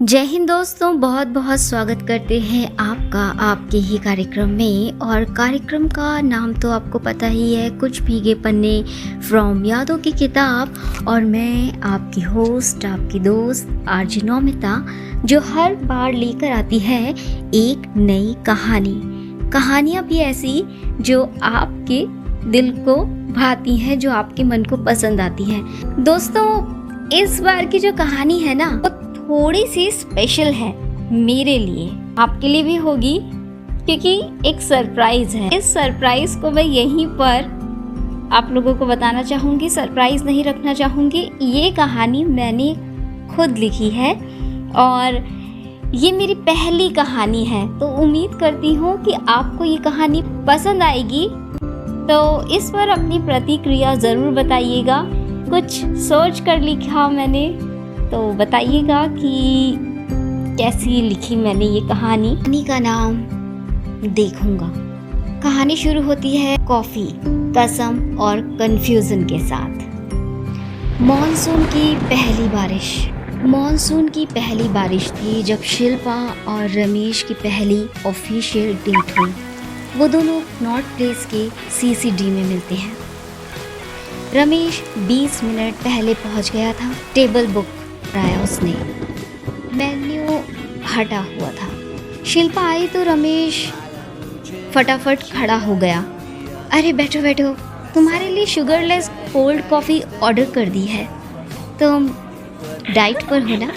जय हिंद दोस्तों, बहुत बहुत स्वागत करते हैं आपका आपके ही कार्यक्रम में। और कार्यक्रम का नाम तो आपको पता ही है, कुछ भीगे पन्ने फ्रॉम यादों की किताब। और मैं आपकी होस्ट, आपकी दोस्त आरजे नौमिता, जो हर बार लेकर आती है एक नई कहानियाँ भी ऐसी जो आपके दिल को भाती हैं, जो आपके मन को पसंद आती हैं। दोस्तों, इस बार की जो कहानी है ना, वो थोड़ी सी स्पेशल है मेरे लिए, आपके लिए भी होगी, क्योंकि एक सरप्राइज है। इस सरप्राइज को मैं यहीं पर आप लोगों को बताना चाहूँगी, सरप्राइज नहीं रखना चाहूँगी। ये कहानी मैंने खुद लिखी है और ये मेरी पहली कहानी है, तो उम्मीद करती हूँ कि आपको ये कहानी पसंद आएगी। तो इस पर अपनी प्रतिक्रिया ज़रूर बताइएगा। कुछ सोच कर लिखा मैंने, तो बताइएगा कि कैसी लिखी मैंने ये कहानी। कहानी का नाम देखूंगा। कहानी शुरू होती है कॉफ़ी, कसम और कंफ्यूजन के साथ। मॉनसून की पहली बारिश थी जब शिल्पा और रमेश की पहली ऑफिशियल डेट हुई। वो दोनों नॉर्थ प्लेस के सीसीडी में मिलते हैं। रमेश 20 मिनट पहले पहुंच गया था। टेबल बुक कराया उसने, मेन्यू हटा हुआ था। शिल्पा आई तो रमेश फटाफट खड़ा हो गया। अरे बैठो बैठो, तुम्हारे लिए शुगरलेस कोल्ड कॉफ़ी ऑर्डर कर दी है। तुम डाइट पर हो ना?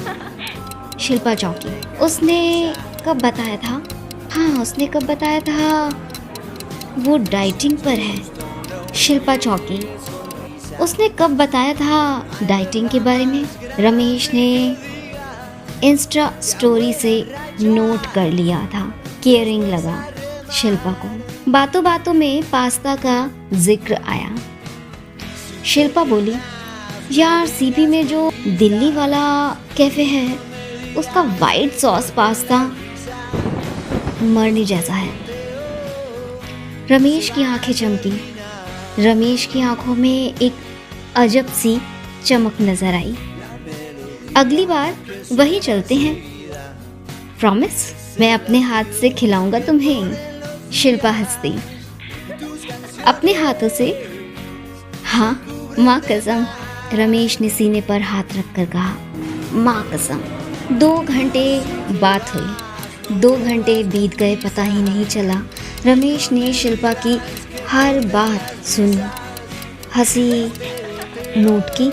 शिल्पा चौंकी। उसने कब बताया था? हाँ, उसने कब बताया था वो डाइटिंग पर है। शिल्पा चौंकी। उसने कब बताया था डाइटिंग के बारे में? रमेश ने इंस्टा स्टोरी से नोट कर लिया था। केयरिंग लगा शिल्पा को। बातों बातों में पास्ता का जिक्र आया। शिल्पा बोली, यार सीपी में जो दिल्ली वाला कैफे है, उसका वाइट सॉस पास्ता मरने जैसा है। रमेश की आंखें चमकी। रमेश की आंखों में एक अजब सी चमक नजर आई। अगली बार वही चलते हैं, प्रॉमिस? मैं अपने हाथ से खिलाऊंगा तुम्हें। शिल्पा हंसती। अपने हाथों से? हाँ, माँ कसम। रमेश ने सीने पर हाथ रखकर कहा, माँ कसम। 2 घंटे बात हुई। 2 घंटे बीत गए, पता ही नहीं चला। रमेश ने शिल्पा की हर बात सुनी, हंसी नोट की,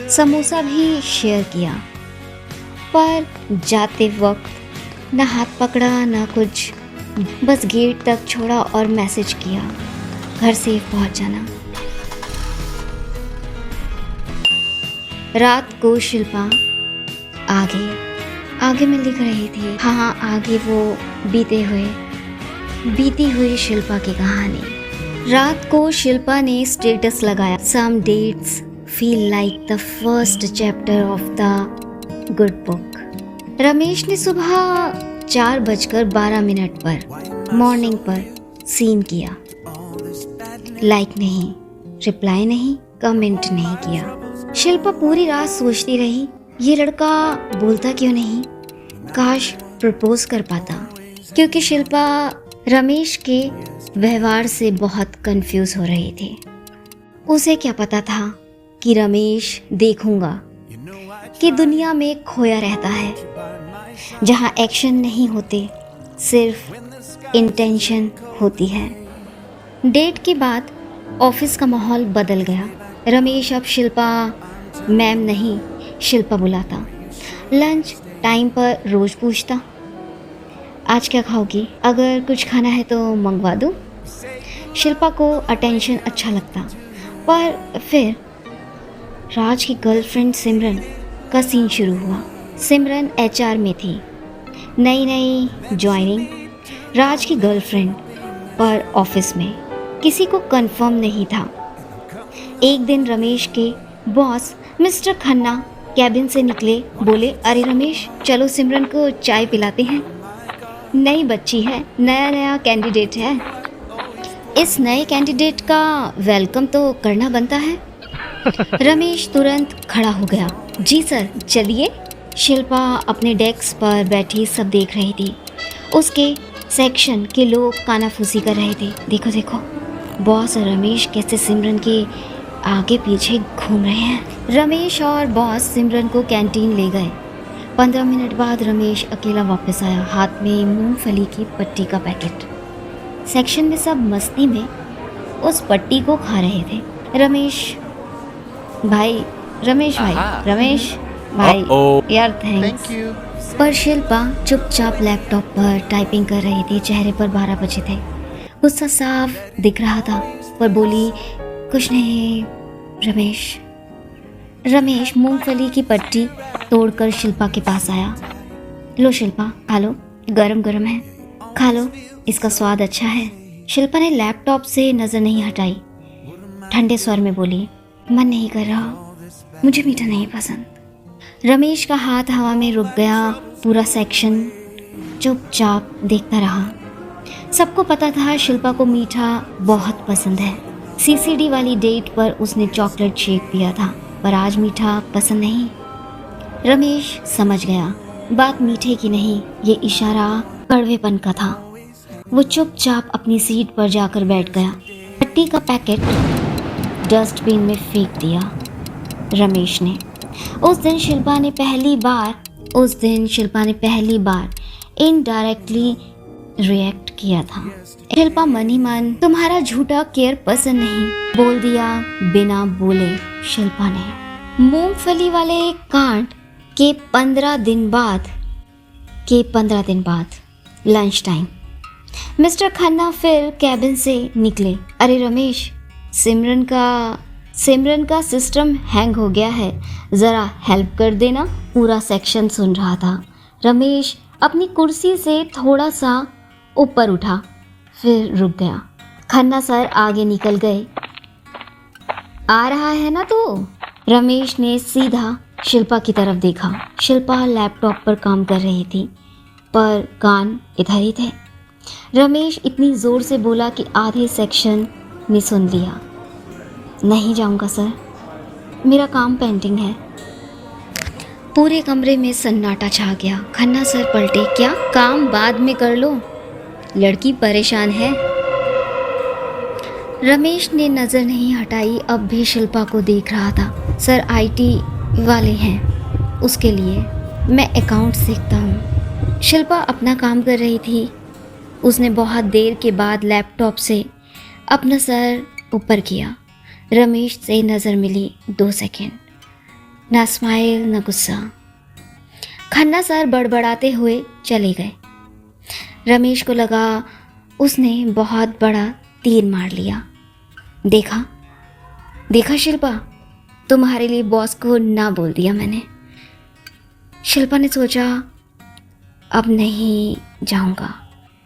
समोसा भी शेयर किया, पर जाते वक्त ना हाथ पकड़ा ना कुछ। बस गेट तक छोड़ा और मैसेज किया, घर सेफ पहुंच जाना। रात को शिल्पा आगे में लिख रही थी। हाँ, आगे वो बीती हुई शिल्पा की कहानी। रात को शिल्पा ने स्टेटस लगाया, some dates feel like the first chapter of the good book. Ramesh ने सुबह 4:12 पर मॉर्निंग पर सीन किया। लाइक नहीं, रिप्लाई नहीं, कमेंट नहीं किया। शिल्पा पूरी रात सोचती रही, ये लड़का बोलता क्यों नहीं? काश प्रपोज कर पाता। क्योंकि शिल्पा रमेश के व्यवहार से बहुत कंफ्यूज हो रही थी। उसे क्या पता था कि रमेश देखूंगा कि दुनिया में खोया रहता है, जहां एक्शन नहीं होते, सिर्फ इंटेंशन होती है। डेट के बाद ऑफिस का माहौल बदल गया। रमेश अब शिल्पा मैम नहीं, शिल्पा बुलाता। लंच टाइम पर रोज पूछता, आज क्या खाओगी? अगर कुछ खाना है तो मंगवा दूँ। शिल्पा को अटेंशन अच्छा लगता। पर फिर राज की गर्लफ्रेंड सिमरन का सीन शुरू हुआ। सिमरन HR में थी, नई ज्वाइनिंग। राज की गर्लफ्रेंड, पर ऑफिस में किसी को कंफर्म नहीं था। एक दिन रमेश के बॉस मिस्टर खन्ना कैबिन से निकले, बोले, अरे रमेश, चलो सिमरन को चाय पिलाते हैं। नई बच्ची है, नया कैंडिडेट है, इस नए कैंडिडेट का वेलकम तो करना बनता है। रमेश तुरंत खड़ा हो गया। जी सर, चलिए। शिल्पा अपने डेस्क पर बैठी सब देख रही थी। उसके सेक्शन के लोग कानाफूसी कर रहे थे। देखो देखो, बॉस और रमेश कैसे सिमरन के आगे पीछे घूम रहे हैं। रमेश और बॉस सिमरन को कैंटीन ले गए। 15 मिनट बाद रमेश अकेला वापस आया, हाथ में मूंगफली की पट्टी का पैकेट। सेक्शन में सब मस्ती में उस पट्टी को खा रहे थे। रमेश भाई यार थैंक्स। पर शिल्पा चुपचाप लैपटॉप पर टाइपिंग कर रही थी। चेहरे पर 12 बजे थे। गुस्सा साफ दिख रहा था, पर बोली कुछ नहीं। रमेश मूंगफली की पट्टी तोड़कर शिल्पा के पास आया। लो शिल्पा, खा लो, गरम गरम है, खा लो, इसका स्वाद अच्छा है। शिल्पा ने लैपटॉप से नज़र नहीं हटाई, ठंडे स्वर में बोली मन नहीं कर रहा, मुझे मीठा नहीं पसंद। रमेश का हाथ हवा में रुक गया। पूरा सेक्शन चुपचाप देखता रहा। सबको पता था शिल्पा को मीठा बहुत पसंद है। सीसीडी वाली डेट पर उसने चॉकलेट शेक पिया था, पर आज मीठा पसंद नहीं। रमेश समझ गया बात मीठे की नहीं, ये इशारा कड़वेपन का था। वो चुपचाप अपनी सीट पर जाकर बैठ गया। पट्टी का पैकेट डस्टबिन में फेंक दिया रमेश ने। उस दिन शिल्पा ने पहली बार इनडायरेक्टली रिएक्ट किया था। शिल्पा मन ही मन तुम्हारा झूठा केयर पसंद नहीं बोल दिया बिना बोले। शिल्पा ने मूंगफली वाले कांड के 15 दिन बाद लंच टाइम मिस्टर खन्ना फिर कैबिन से निकले। अरे रमेश, सिमरन का सिस्टम हैंग हो गया है, ज़रा हेल्प कर देना। पूरा सेक्शन सुन रहा था। रमेश अपनी कुर्सी से थोड़ा सा ऊपर उठा, फिर रुक गया। खन्ना सर आगे निकल गए। आ रहा है ना तू? रमेश ने सीधा शिल्पा की तरफ देखा। शिल्पा लैपटॉप पर काम कर रही थी, पर कान इधर ही थे। रमेश इतनी ज़ोर से बोला कि आधे सेक्शन ने सुन लिया। नहीं जाऊंगा सर, मेरा काम पेंडिंग है। पूरे कमरे में सन्नाटा छा गया। खन्ना सर पलटे, क्या काम बाद में कर लो, लड़की परेशान है। रमेश ने नज़र नहीं हटाई, अब भी शिल्पा को देख रहा था। सर आईटी वाले हैं, उसके लिए मैं अकाउंट सीखता हूँ। शिल्पा अपना काम कर रही थी। उसने बहुत देर के बाद लैपटॉप से अपना सर ऊपर किया। रमेश से नज़र मिली 2 सेकेंड, ना स्माइल ना गुस्सा। खन्ना सर बड़बड़ाते हुए चले गए। रमेश को लगा उसने बहुत बड़ा तीर मार लिया। देखा शिल्पा, तुम्हारे लिए बॉस को ना बोल दिया मैंने। शिल्पा ने सोचा अब नहीं जाऊंगा।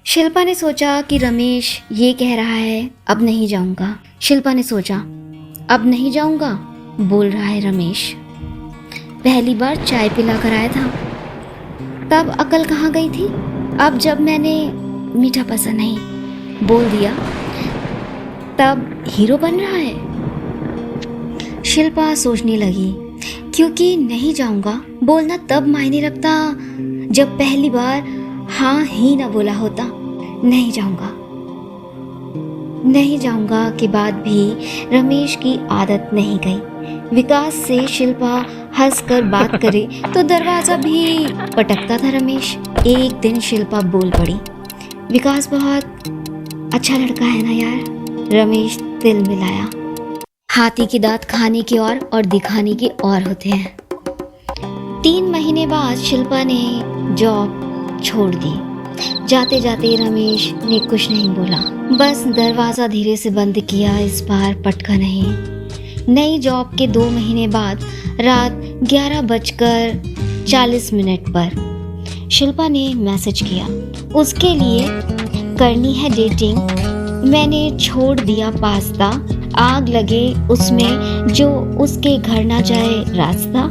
शिल्पा ने सोचा कि रमेश ये कह रहा है अब नहीं जाऊंगा। शिल्पा ने सोचा अब नहीं जाऊंगा बोल रहा है रमेश। पहली बार चाय पिला कर आया था, तब अकल कहाँ गई थी। अब जब मैंने मीठा पसंद नहीं बोल दिया, तब हीरो बन रहा है। शिल्पा सोचने लगी, क्योंकि नहीं जाऊंगा बोलना तब मायने रखता जब पहली बार हाँ ही ना बोला होता। नहीं जाऊंगा के बाद भी रमेश की आदत नहीं गई। विकास से शिल्पा हंसकर बात करे तो दरवाज़ा भी पटकता था रमेश। एक दिन शिल्पा बोल पड़ी, विकास बहुत अच्छा लड़का है ना यार। रमेश दिल मिलाया। हाथी की दांत खाने की और दिखाने की और होते हैं। 3 महीने बाद शिल्पा ने जॉब छोड़ दी। जाते जाते रमेश ने कुछ नहीं बोला, बस दरवाज़ा धीरे से बंद किया। इस बार पटका नहीं। नई जॉब के 2 महीने बाद रात 11:40 पर शिल्पा ने मैसेज किया, उसके लिए करनी है डेटिंग। मैंने छोड़ दिया पास्ता, आग लगे उसमें जो उसके घर ना जाए रास्ता।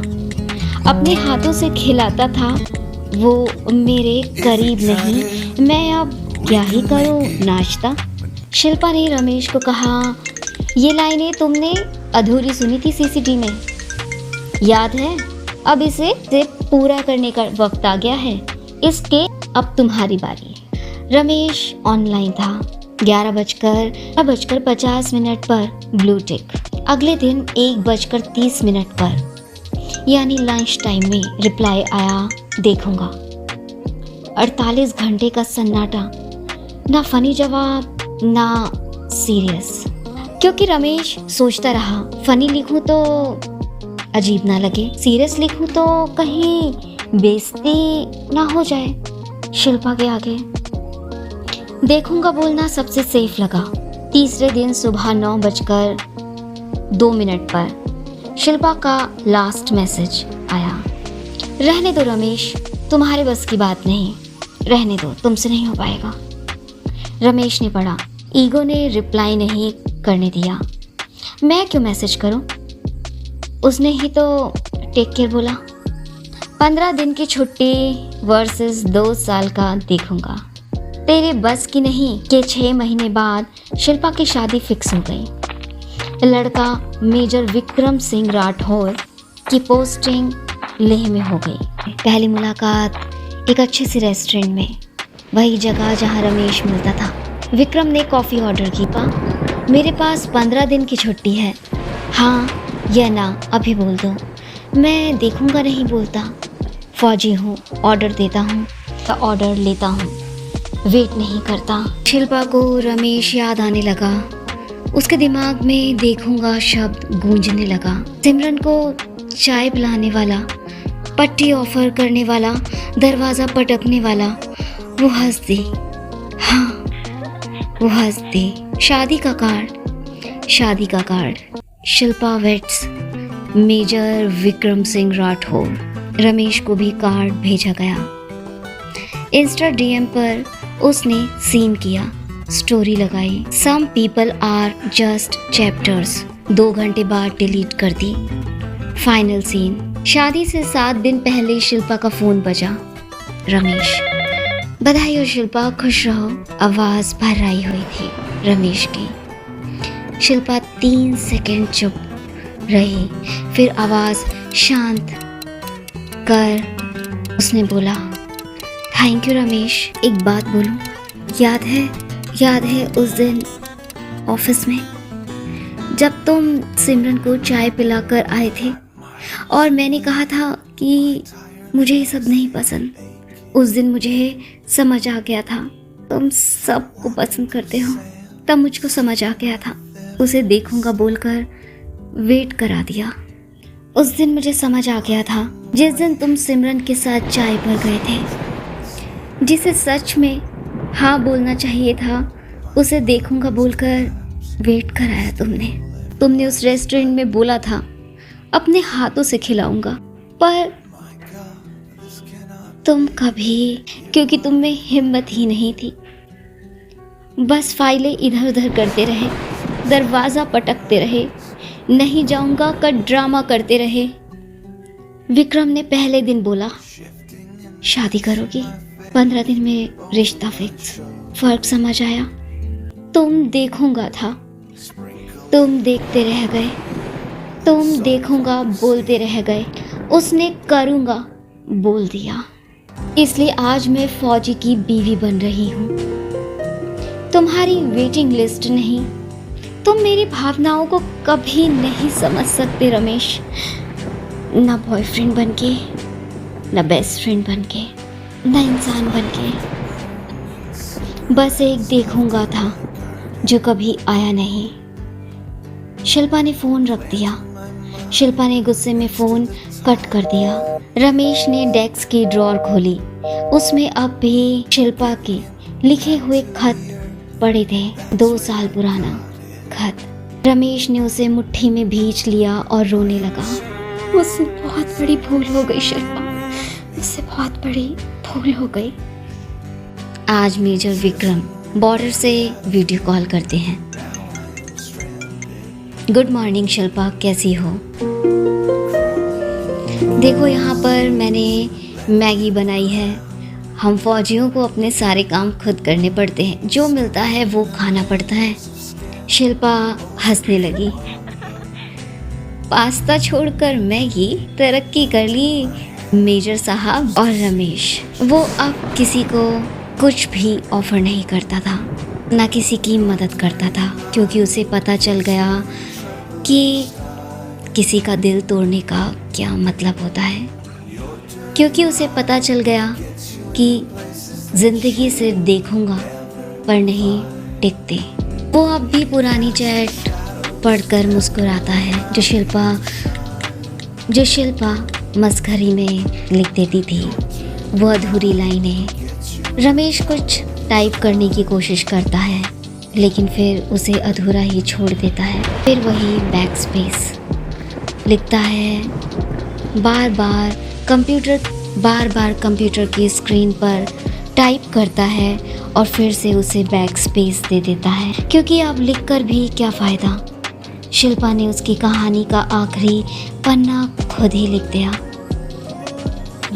अपने हाथों से खिलाता था वो मेरे करीब नहीं, मैं अब क्या ही करूं नाश्ता। शिल्पा ने रमेश को कहा, ये लाइनें तुमने अधूरी सुनी थी सीसीडी में, याद है? अब इसे पूरा करने का वक्त आ गया है, इसके अब तुम्हारी बारी है। रमेश ऑनलाइन था। 11:50 पर ब्लू टिक। अगले दिन 1:30 पर यानी लंच टाइम में रिप्लाई आया, देखूंगा। 48 घंटे का सन्नाटा, ना फनी जवाब ना सीरियस। क्योंकि रमेश सोचता रहा, फनी लिखूं तो अजीब ना लगे, सीरियस लिखूं तो कहीं बेइज्जती ना हो जाए शिल्पा के आगे। देखूंगा बोलना सबसे सेफ लगा। तीसरे दिन सुबह 9:02 पर शिल्पा का लास्ट मैसेज आया, रहने दो रमेश, तुम्हारे बस की बात नहीं, रहने दो, तुमसे नहीं हो पाएगा। रमेश ने पढ़ा। ईगो ने रिप्लाई नहीं करने दिया। मैं क्यों मैसेज करूं? उसने ही तो टेक केयर बोला। 15 दिन की छुट्टी वर्सेस 2 साल का देखूंगा। तेरे बस की नहीं कि 6 महीने बाद शिल्पा की शादी फिक्स हो गई। लड़का मेजर विक्रम सिंह राठौर की पोस्टिंग लेह में हो गई। पहली मुलाकात एक अच्छे से रेस्टोरेंट में, वही जगह जहां रमेश मिलता था। विक्रम ने कॉफ़ी ऑर्डर की। मेरे पास 15 दिन की छुट्टी है, हाँ या ना अभी बोल दो। मैं देखूंगा नहीं बोलता, फौजी हूँ, ऑर्डर देता हूँ तो ऑर्डर लेता हूँ, वेट नहीं करता। शिल्पा को रमेश याद आने लगा। उसके दिमाग में देखूंगा शब्द गूंजने लगा। सिमरन को चाय पिलाने वाला, पट्टी ऑफर करने वाला, दरवाज़ा पटकने वाला, वो हंस दी। हाँ वो हंस दी। शादी का card, Shilpa weds, major Vikram Singh Rathore. Ramesh को भी कार्ड भेजा गया। इंस्टा डीएम पर उसने सीन किया, स्टोरी लगाई। Some people are just chapters. 2 घंटे बाद डिलीट कर दी। Final scene. शादी से 7 दिन पहले शिल्पा का फोन बजा। रमेश, बधाई हो शिल्पा, खुश रहो। आवाज भर्राई हुई थी रमेश की। शिल्पा 3 सेकंड चुप रही, फिर आवाज शांत कर उसने बोला, थैंक यू रमेश। एक बात बोलूं, याद है उस दिन ऑफिस में जब तुम सिमरन को चाय पिलाकर आए थे और मैंने कहा था कि मुझे ये सब नहीं पसंद। उस दिन मुझे समझ आ गया था तुम सबको पसंद करते हो, तब मुझको समझ आ गया था। उसे देखूंगा बोलकर वेट करा दिया। उस दिन मुझे समझ आ गया था, जिस दिन तुम सिमरन के साथ चाय पर गए थे, जिसे सच में हाँ बोलना चाहिए था, उसे देखूंगा बोलकर वेट कराया तुमने उस रेस्टोरेंट में बोला था अपने हाथों से खिलाऊंगा, पर तुम कभी, क्योंकि तुम में हिम्मत ही नहीं थी, बस फाइलें इधर उधर करते रहे, दरवाज़ा पटकते रहे, नहीं जाऊंगा का ड्रामा करते रहे। विक्रम ने पहले दिन बोला, शादी करोगी? 15 दिन में रिश्ता फिक्स। फर्क समझ आया। तुम देखूंगा था, तुम देखते रह गए, तुम देखूंगा बोलते रह गए। उसने करूंगा बोल दिया, इसलिए आज मैं फौजी की बीवी बन रही हूँ, तुम्हारी वेटिंग लिस्ट नहीं। तुम मेरी भावनाओं को कभी नहीं समझ सकते रमेश, ना बॉयफ्रेंड बनके, ना बेस्ट फ्रेंड बनके, ना इंसान बनके। बस एक देखूंगा था जो कभी आया नहीं। शिल्पा ने फ़ोन रख दिया। शिल्पा ने गुस्से में फ़ोन कट कर दिया। रमेश ने डेस्क की ड्रॉर खोली। उसमें अब भी शिल्पा के लिखे हुए खत पड़े थे, 2 साल पुराना खत। रमेश ने उसे मुट्ठी में भींच लिया और रोने लगा। मुझसे बहुत बड़ी भूल हो गई शिल्पा, मुझसे बहुत बड़ी भूल हो गई। आज मेजर विक्रम बॉर्डर से वीडियो कॉल करते हैं। गुड मॉर्निंग शिल्पा, कैसी हो? देखो यहाँ पर मैंने मैगी बनाई है। हम फौजियों को अपने सारे काम खुद करने पड़ते हैं, जो मिलता है वो खाना पड़ता है। शिल्पा हंसने लगी। पास्ता छोड़कर मैगी, तरक्की कर ली मेजर साहब और रमेश। वो अब किसी को कुछ भी ऑफर नहीं करता था, ना किसी की मदद करता था, क्योंकि उसे पता चल गया कि किसी का दिल तोड़ने का क्या मतलब होता है। क्योंकि उसे पता चल गया कि ज़िंदगी सिर्फ देखूंगा पर नहीं टिकते। वो अब भी पुरानी चैट पढ़कर मुस्कुराता है जो शिल्पा मस्खरी में लिख देती थी। वो अधूरी लाइनें। रमेश कुछ टाइप करने की कोशिश करता है लेकिन फिर उसे अधूरा ही छोड़ देता है। फिर वही बैक स्पेस लिखता है, बार बार कंप्यूटर की स्क्रीन पर टाइप करता है और फिर से उसे बैक स्पेस दे देता है, क्योंकि अब लिखकर भी क्या फ़ायदा। शिल्पा ने उसकी कहानी का आखिरी पन्ना खुद ही लिख दिया,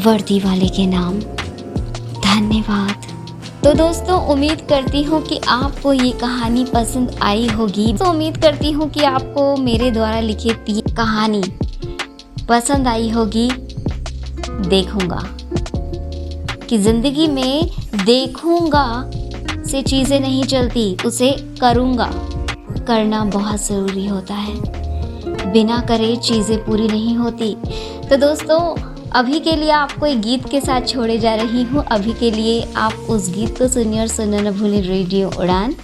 वर्दी वाले के नाम। धन्यवाद। तो दोस्तों, उम्मीद करती हूँ कि आपको ये कहानी पसंद आई होगी। तो उम्मीद करती हूँ कि आपको मेरे द्वारा लिखित ये कहानी पसंद आई होगी। देखूंगा कि ज़िंदगी में देखूंगा से चीज़ें नहीं चलती, उसे करूंगा। करना बहुत ज़रूरी होता है, बिना करे चीज़ें पूरी नहीं होती। तो दोस्तों, अभी के लिए आपको एक गीत के साथ छोड़े जा रही हूँ। अभी के लिए आप उस गीत को सुनिए और सुनना न भूलें रेडियो उड़ान।